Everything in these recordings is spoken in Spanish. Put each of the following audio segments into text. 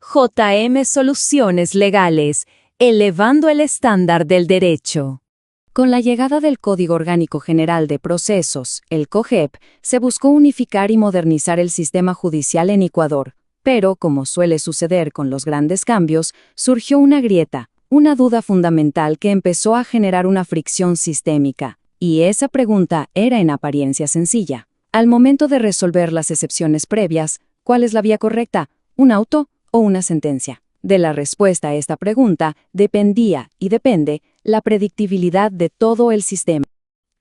JM Soluciones Legales, elevando el estándar del derecho. Con la llegada del Código Orgánico General de Procesos, el COGEP, se buscó unificar y modernizar el sistema judicial en Ecuador, pero, como suele suceder con los grandes cambios, surgió una grieta, una duda fundamental que empezó a generar una fricción sistémica. Y esa pregunta era en apariencia sencilla. Al momento de resolver las excepciones previas, ¿cuál es la vía correcta? ¿Un auto o una sentencia? De la respuesta a esta pregunta dependía y depende la predictibilidad de todo el sistema.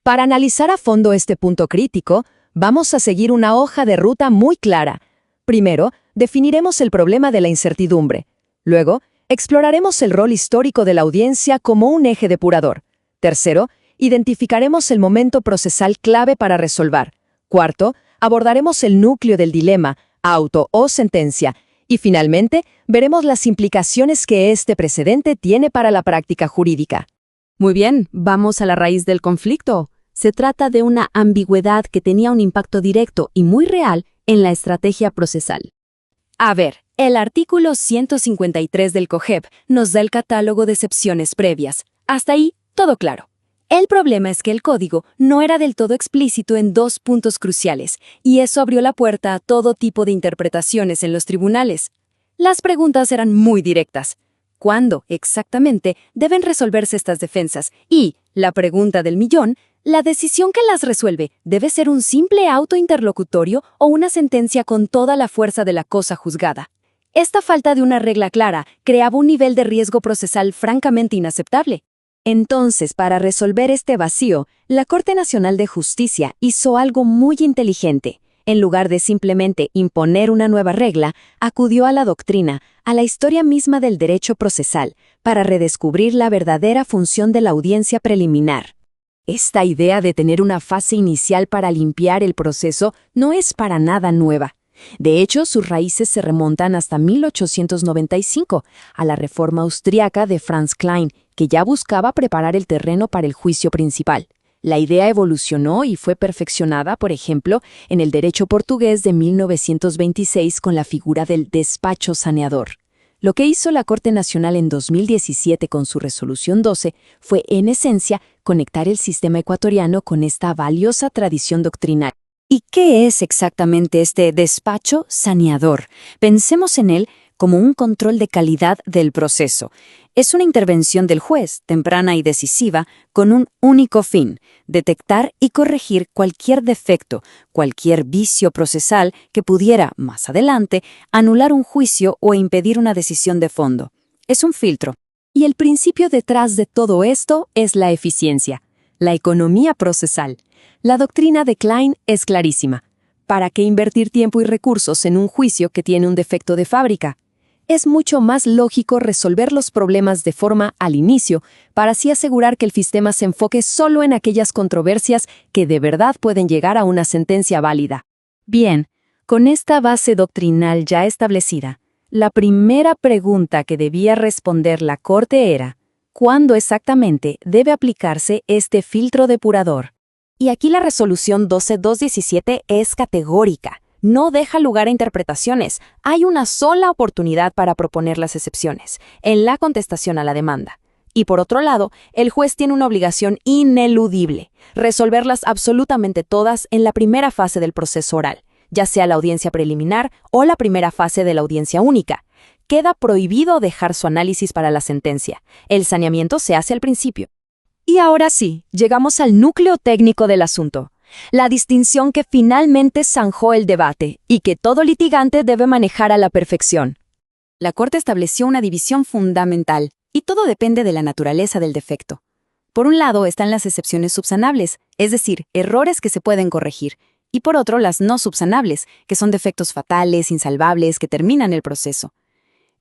Para analizar a fondo este punto crítico, vamos a seguir una hoja de ruta muy clara. Primero, definiremos el problema de la incertidumbre. Luego, exploraremos el rol histórico de la audiencia como un eje depurador. Tercero, identificaremos el momento procesal clave para resolver. Cuarto, abordaremos el núcleo del dilema, auto o sentencia. Y finalmente, veremos las implicaciones que este precedente tiene para la práctica jurídica. Muy bien, vamos a la raíz del conflicto. Se trata de una ambigüedad que tenía un impacto directo y muy real en la estrategia procesal. A ver, el artículo 153 del COGEP nos da el catálogo de excepciones previas. Hasta ahí, todo claro. El problema es que el código no era del todo explícito en dos puntos cruciales, y eso abrió la puerta a todo tipo de interpretaciones en los tribunales. Las preguntas eran muy directas. ¿Cuándo, exactamente, deben resolverse estas defensas? Y, la pregunta del millón, ¿la decisión que las resuelve debe ser un simple auto interlocutorio o una sentencia con toda la fuerza de la cosa juzgada? Esta falta de una regla clara creaba un nivel de riesgo procesal francamente inaceptable. Entonces, para resolver este vacío, la Corte Nacional de Justicia hizo algo muy inteligente. En lugar de simplemente imponer una nueva regla, acudió a la doctrina, a la historia misma del derecho procesal, para redescubrir la verdadera función de la audiencia preliminar. Esta idea de tener una fase inicial para limpiar el proceso no es para nada nueva. De hecho, sus raíces se remontan hasta 1895, a la reforma austriaca de Franz Klein, que ya buscaba preparar el terreno para el juicio principal. La idea evolucionó y fue perfeccionada, por ejemplo, en el derecho portugués de 1926 con la figura del despacho saneador. Lo que hizo la Corte Nacional en 2017 con su Resolución 12 fue, en esencia, conectar el sistema ecuatoriano con esta valiosa tradición doctrinal. ¿Y qué es exactamente este despacho saneador? Pensemos en él como un control de calidad del proceso. Es una intervención del juez, temprana y decisiva, con un único fin: detectar y corregir cualquier defecto, cualquier vicio procesal que pudiera, más adelante, anular un juicio o impedir una decisión de fondo. Es un filtro. Y el principio detrás de todo esto es la eficiencia, la economía procesal. La doctrina de Klein es clarísima. ¿Para qué invertir tiempo y recursos en un juicio que tiene un defecto de fábrica? Es mucho más lógico resolver los problemas de forma al inicio, para así asegurar que el sistema se enfoque solo en aquellas controversias que de verdad pueden llegar a una sentencia válida. Bien, con esta base doctrinal ya establecida, la primera pregunta que debía responder la Corte era: ¿cuándo exactamente debe aplicarse este filtro depurador? Y aquí la resolución 12.217 es categórica. No deja lugar a interpretaciones. Hay una sola oportunidad para proponer las excepciones, en la contestación a la demanda. Y por otro lado, el juez tiene una obligación ineludible: resolverlas absolutamente todas en la primera fase del proceso oral, ya sea la audiencia preliminar o la primera fase de la audiencia única. Queda prohibido dejar su análisis para la sentencia. El saneamiento se hace al principio. Y ahora sí, llegamos al núcleo técnico del asunto. La distinción que finalmente zanjó el debate y que todo litigante debe manejar a la perfección. La Corte estableció una división fundamental, y todo depende de la naturaleza del defecto. Por un lado están las excepciones subsanables, es decir, errores que se pueden corregir, y por otro las no subsanables, que son defectos fatales, insalvables, que terminan el proceso.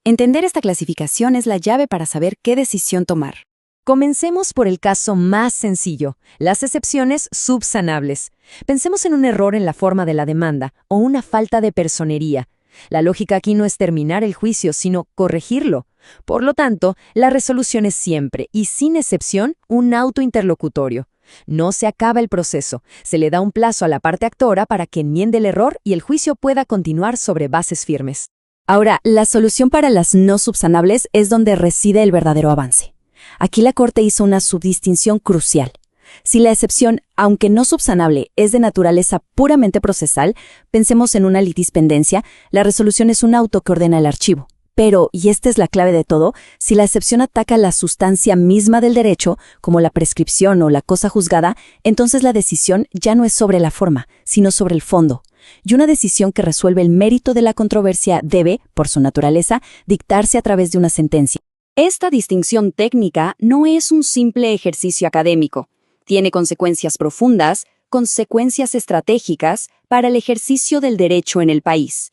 Entender esta clasificación es la llave para saber qué decisión tomar. Comencemos por el caso más sencillo, las excepciones subsanables. Pensemos en un error en la forma de la demanda o una falta de personería. La lógica aquí no es terminar el juicio, sino corregirlo. Por lo tanto, la resolución es siempre, y sin excepción, un auto interlocutorio. No se acaba el proceso, se le da un plazo a la parte actora para que enmiende el error y el juicio pueda continuar sobre bases firmes. Ahora, la solución para las no subsanables es donde reside el verdadero avance. Aquí la Corte hizo una subdistinción crucial. Si la excepción, aunque no subsanable, es de naturaleza puramente procesal, pensemos en una litispendencia, la resolución es un auto que ordena el archivo. Pero, y esta es la clave de todo, si la excepción ataca la sustancia misma del derecho, como la prescripción o la cosa juzgada, entonces la decisión ya no es sobre la forma, sino sobre el fondo. Y una decisión que resuelve el mérito de la controversia debe, por su naturaleza, dictarse a través de una sentencia. Esta distinción técnica no es un simple ejercicio académico. Tiene consecuencias profundas, consecuencias estratégicas para el ejercicio del derecho en el país.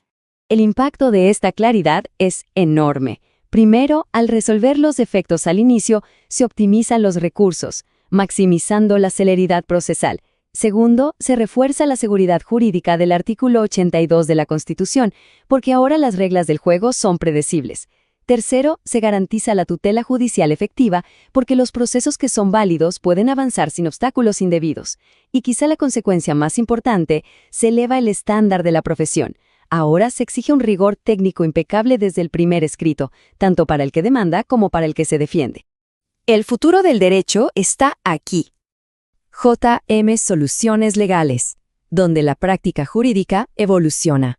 El impacto de esta claridad es enorme. Primero, al resolver los defectos al inicio, se optimizan los recursos, maximizando la celeridad procesal. Segundo, se refuerza la seguridad jurídica del artículo 82 de la Constitución, porque ahora las reglas del juego son predecibles. Tercero, se garantiza la tutela judicial efectiva, porque los procesos que son válidos pueden avanzar sin obstáculos indebidos. Y quizá la consecuencia más importante, se eleva el estándar de la profesión. Ahora se exige un rigor técnico impecable desde el primer escrito, tanto para el que demanda como para el que se defiende. El futuro del derecho está aquí. JM Soluciones Legales, donde la práctica jurídica evoluciona.